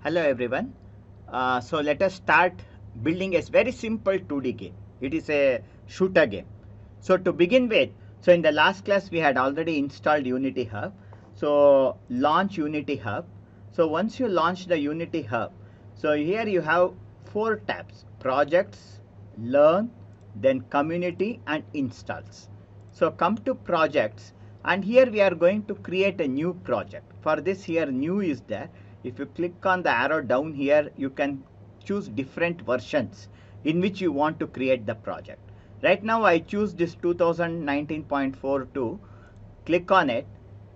Hello everyone. So let us start building a very simple 2D game. It is a shooter game. So to begin with, so in the last class we had already installed Unity Hub. So launch Unity Hub. So once you launch the Unity Hub, so here you have four tabs: projects, learn, then community and installs. So come to projects, and here we are going to create a new project. For this, here new is there. If you click on the arrow down here, you can choose different versions in which you want to create the project. Right now I choose this 2019.42. Click on it,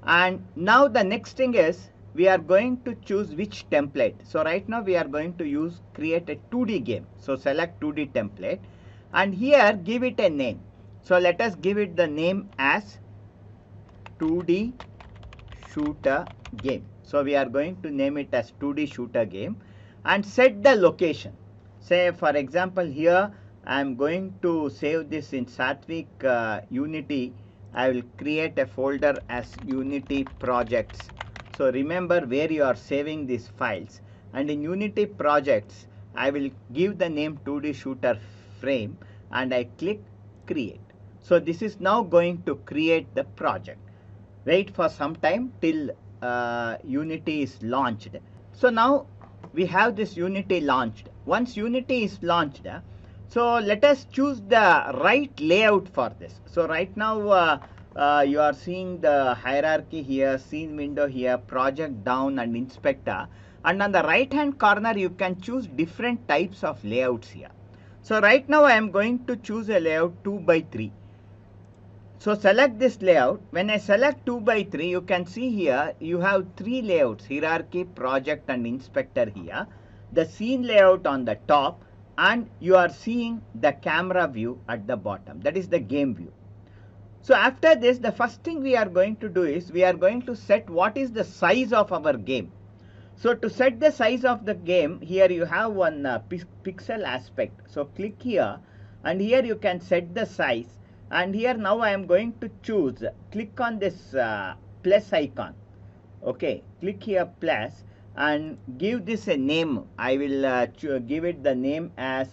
and now the next thing is we are going to choose which template. So right now we are going to use create a 2D game. So select 2D template, and here give it a name. So let us give it the name as 2D shooter game. So we are going to name it as 2D shooter game and set the location. Say for example here I am going to save this in Satvik Unity. I will create a folder as Unity projects. So remember where you are saving these files, and in Unity projects I will give the name 2D shooter frame and I click create. So this is now going to create the project. Wait for some time till Unity is launched. So now we have this Unity launched. Once Unity is launched, so let us choose the right layout for this. So right now you are seeing the hierarchy here, scene window here, project down and inspector, and on the right hand corner you can choose different types of layouts here. So right now I am going to choose a layout 2x3. So select this layout. When I select 2x3, you can see here you have three layouts: hierarchy, project and inspector here. The scene layout on the top, and you are seeing the camera view at the bottom. That is the game view. So after this, the first thing we are going to do is we are going to set what is the size of our game. So to set the size of the game, here you have one pixel aspect. So click here, and here you can set the size. And here now I am going to choose, click on this plus icon. Okay, click here plus and give this a name. I will give it the name as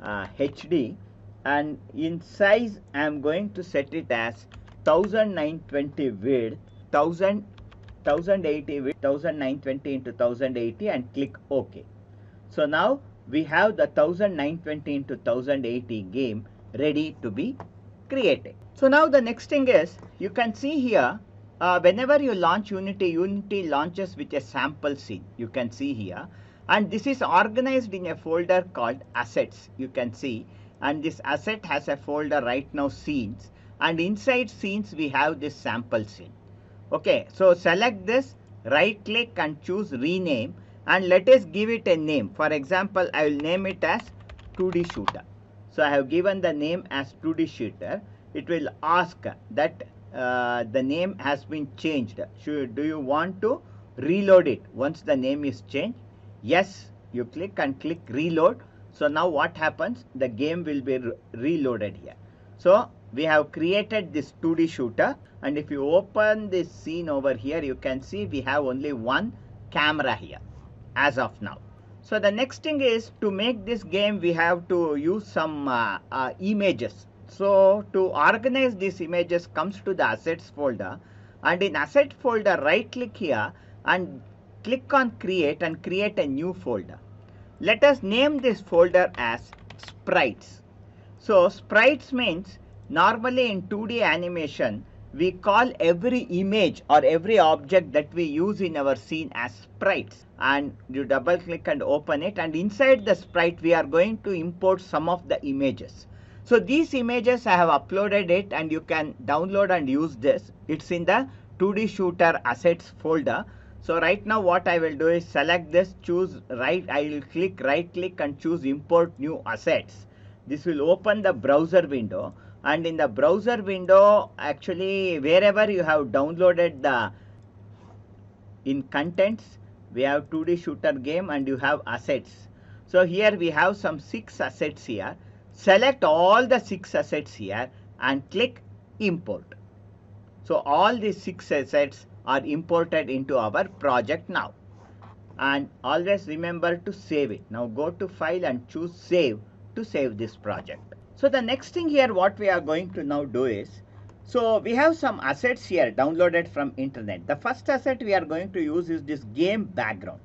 HD, and in size I am going to set it as 1920 width, 1080 width, 1920 into 1080, and click OK. So now we have the 1920 into 1080 game ready to be created. So now the next thing is, you can see here whenever you launch Unity, Unity launches with a sample scene. You can see here, and this is organized in a folder called assets. You can see, and this asset has a folder right now scenes, and inside scenes we have this sample scene. Okay, so select this, right click and choose rename, and let us give it a name. For example, I will name it as 2D shooter. So I have given the name as 2D shooter. It will ask that the name has been changed. Do you want to reload it once the name is changed? Yes, you click and click reload. So now what happens? The game will be reloaded here. So we have created this 2D shooter, and if you open this scene over here, you can see we have only one camera here as of now. So the next thing is, to make this game we have to use some images. So to organize these images, comes to the assets folder, and in asset folder right click here and click on create and create a new folder. Let us name this folder as sprites. So sprites means, normally in 2D animation we call every image or every object that we use in our scene as sprites, and you double click and open it, and inside the sprite we are going to import some of the images. So these images I have uploaded it, and you can download and use this. It's in the 2D shooter assets folder. So right now what I will do is select this, choose right, I will click right click and choose import new assets. This will open the browser window, and in the browser window, actually wherever you have downloaded the, in contents we have 2D shooter game and you have assets. So here we have some 6 assets here. Select all the 6 assets here and click import. So all these 6 assets are imported into our project now. and always remember to save it. Now go to file and choose save to save this project. So the next thing here what we are going to now do is, so we have some assets here downloaded from internet. The first asset we are going to use is this game background.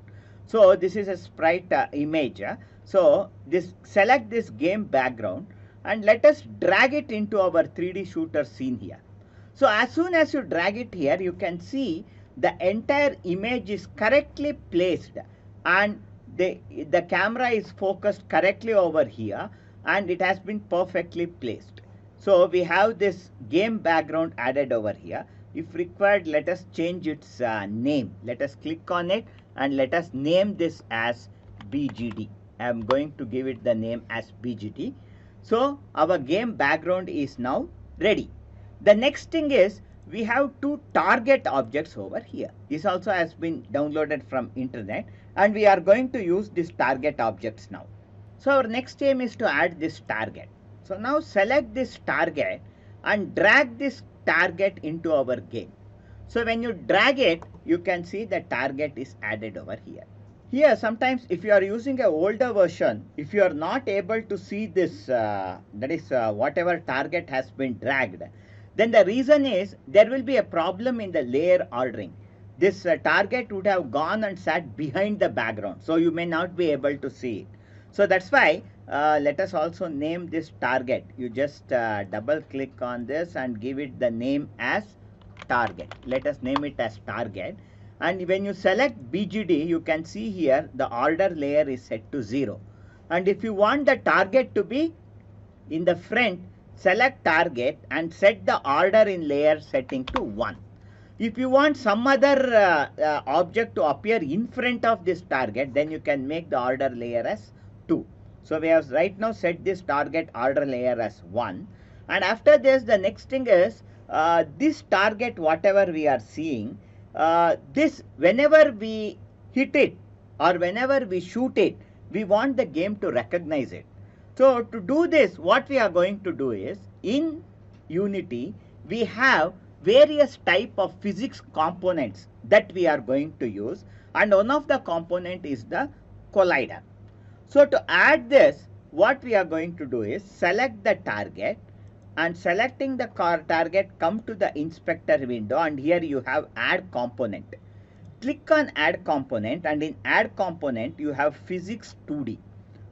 So this is a sprite image. So this select this game background and let us drag it into our 3D shooter scene here. So as soon as you drag it here, you can see the entire image is correctly placed and the camera is focused correctly over here and it has been perfectly placed. So we have this game background added over here. If required, let us change its name. Let us click on it and let us name this as BGD. I am going to give it the name as BGD. So our game background is now ready. The next thing is we have two target objects over here. This also has been downloaded from internet and we are going to use these target objects now. So our next aim is to add this target. So now select this target and drag this target into our game. So when you drag it, you can see the target is added over here. Here sometimes if you are using an older version, if you are not able to see this, whatever target has been dragged, then the reason is there will be a problem in the layer ordering. This target would have gone and sat behind the background, so you may not be able to see it. So that's why let us also name this target. You just double click on this and give it the name as target. Let us name it as target. And when you select BGD, you can see here the order layer is set to 0. And if you want the target to be in the front, select target and set the order in layer setting to 1. If you want some other object to appear in front of this target, then you can make the order layer as 2. So we have right now set this target order layer as 1. And after this, the next thing is this target, whatever we are seeing, this whenever we hit it or whenever we shoot it, we want the game to recognize it. So to do this, what we are going to do is, in Unity, we have various type of physics components that we are going to use, and one of the component is the collider. So to add this, what we are going to do is select the target, and selecting the target, come to the inspector window, and here you have add component. Click on add component, and in add component you have physics 2D.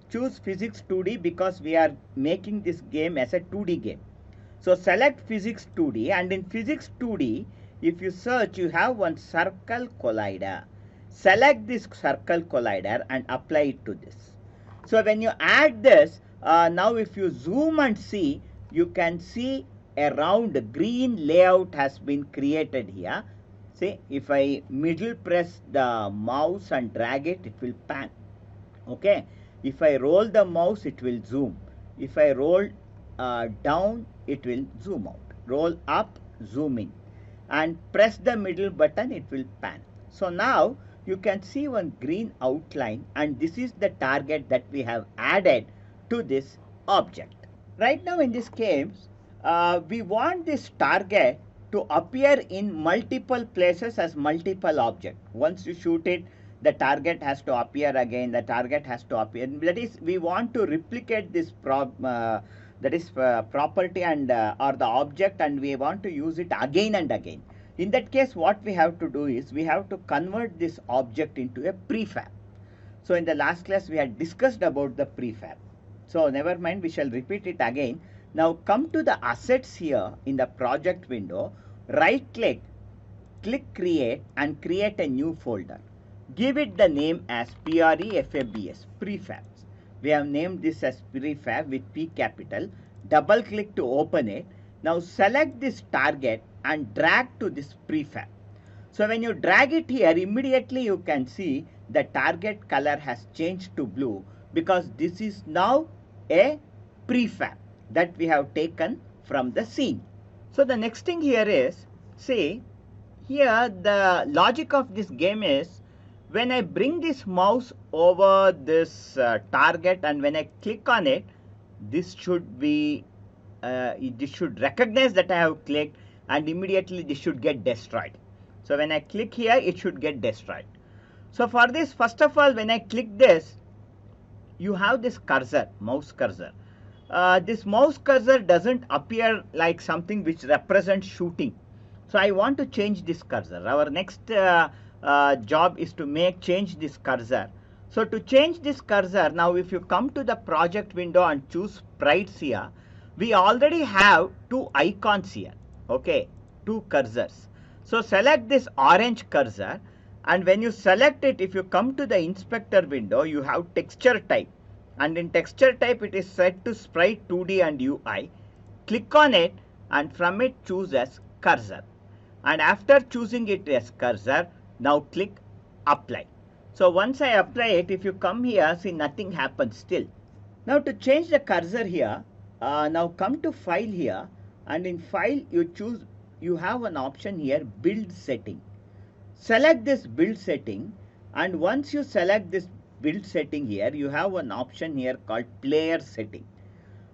Choose physics 2D because we are making this game as a 2D game. So select physics 2D, and in physics 2D, if you search, you have one circle collider. Select this circle collider and apply it to this. So when you add this, now if you zoom and see, you can see a round green layout has been created here. See, if I middle press the mouse and drag it, it will pan. Okay. If I roll the mouse, it will zoom. If I roll down, it will zoom out. Roll up, zoom in. And press the middle button, it will pan. So now you can see one green outline, and this is the target that we have added to this object. Right now in this case, we want this target to appear in multiple places as multiple objects. Once you shoot it, the target has to appear again, the target has to appear. That is, we want to replicate this property and or the object, and we want to use it again and again. In that case, what we have to do is we have to convert this object into a prefab. So in the last class, we had discussed about the prefab. So never mind, we shall repeat it again. Now come to the assets here in the project window, right click, click create, and create a new folder. Give it the name as PREFABS, prefabs. We have named this as prefab with P capital. Double click to open it. Now select this target and drag to this prefab. So when you drag it here, immediately you can see the target color has changed to blue because this is now a prefab that we have taken from the scene. So the next thing here is, see, here the logic of this game is, when I bring this mouse over this target and when I click on it, this should be, this should recognize that I have clicked, and immediately this should get destroyed. So when I click here, it should get destroyed. So for this, first of all, when I click this, you have this cursor, mouse cursor. This mouse cursor doesn't appear like something which represents shooting. So I want to change this cursor. Our next job is to change this cursor. So to change this cursor, now if you come to the project window and choose sprites here, we already have two icons here, okay, two cursors. So select this orange cursor, and when you select it, if you come to the inspector window, you have texture type, and in texture type it is set to sprite 2D and UI. Click on it, and from it choose as cursor, and after choosing it as cursor, now click apply. So once I apply it, if you come here, see nothing happens still. Now to change the cursor here, now come to file here, and in file you have an option here, build setting. Select this build setting, and once you select this build setting here, you have an option here called player setting.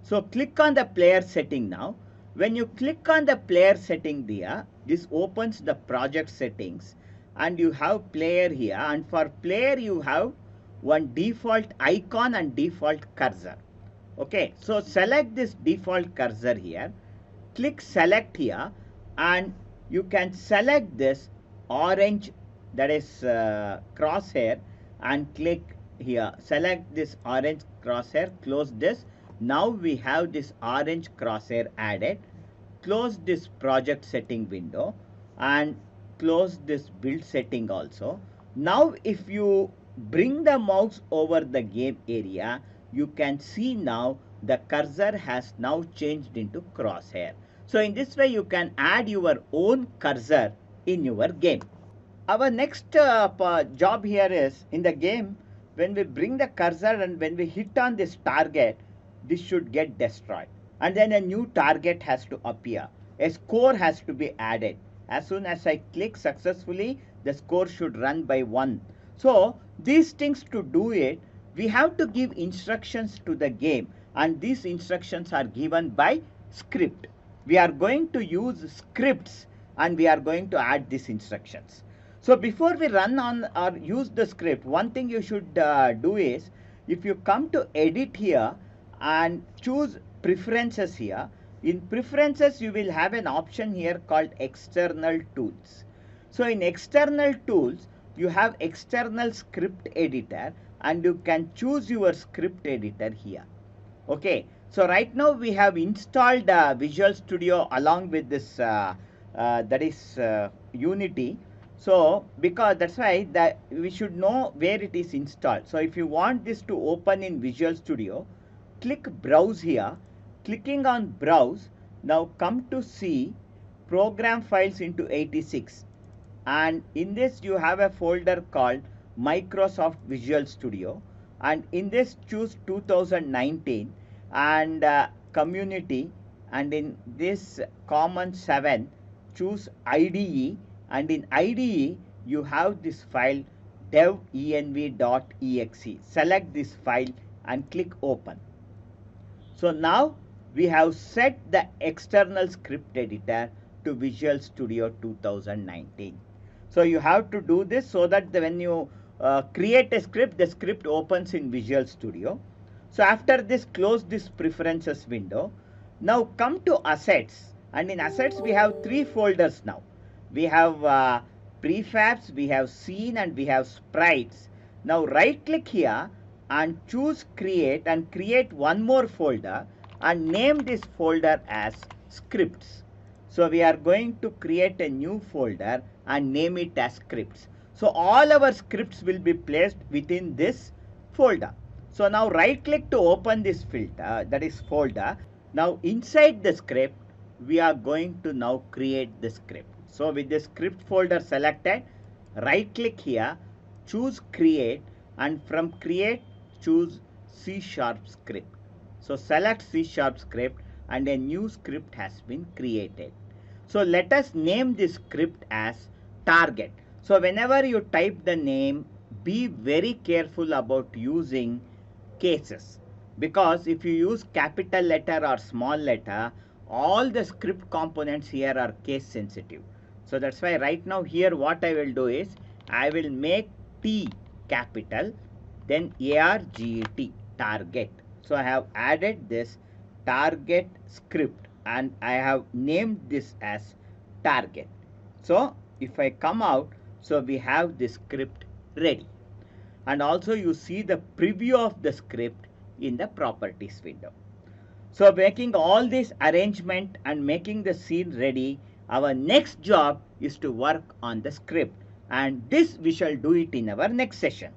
So click on the player setting now. When you click on the player setting there, this opens the project settings, and you have player here, and for player you have one default icon and default cursor. Okay, so select this default cursor here, click select here, and you can select this orange, that is crosshair, and click here, select this orange crosshair, close this. Now we have this orange crosshair added. Close this project setting window and close this build setting also. Now if you bring the mouse over the game area, you can see now the cursor has now changed into crosshair. So in this way you can add your own cursor in your game. Our next job here is, in the game, when we bring the cursor and when we hit on this target, this should get destroyed, and then a new target has to appear. A score has to be added. As soon as I click successfully, the score should run by 1. So these things, to do it, we have to give instructions to the game, and these instructions are given by script. We are going to use scripts, and we are going to add these instructions. So before we run on or use the script, one thing you should do is, if you come to edit here and choose preferences here, in preferences you will have an option here called external tools. So in external tools you have external script editor, and you can choose your script editor here. Okay, so right now we have installed Visual Studio along with this Unity. So because that's why that we should know where it is installed. So if you want this to open in Visual Studio, click browse here. Clicking on browse, now come to see program files into 86, and in this you have a folder called Microsoft Visual Studio, and in this choose 2019 and community, and in this common 7 choose IDE, and in IDE you have this file devenv.exe. Select this file and click open. So now we have set the external script editor to Visual Studio 2019. So you have to do this so that when you create a script, the script opens in Visual Studio. So after this, close this preferences window. Now come to assets, and in assets we have 3 folders now. We have prefabs, we have scene, and we have sprites. Now right click here and choose create, and create one more folder and name this folder as scripts. So we are going to create a new folder and name it as scripts. So all our scripts will be placed within this folder. So now right click to open this filter, that is folder. Now inside the script we are going to now create the script. So with the script folder selected, right click here, choose create, and from create choose C# script. So select C# script, and a new script has been created. So let us name this script as target. So whenever you type the name, be very careful about using cases, because if you use capital letter or small letter, all the script components here are case sensitive. So that's why right now here what I will do is, I will make T capital, then ARGET, target. So I have added this target script and I have named this as target. So if I come out, so we have this script ready. And also you see the preview of the script in the properties window. So making all this arrangement and making the scene ready, our next job is to work on the script, and this we shall do it in our next session.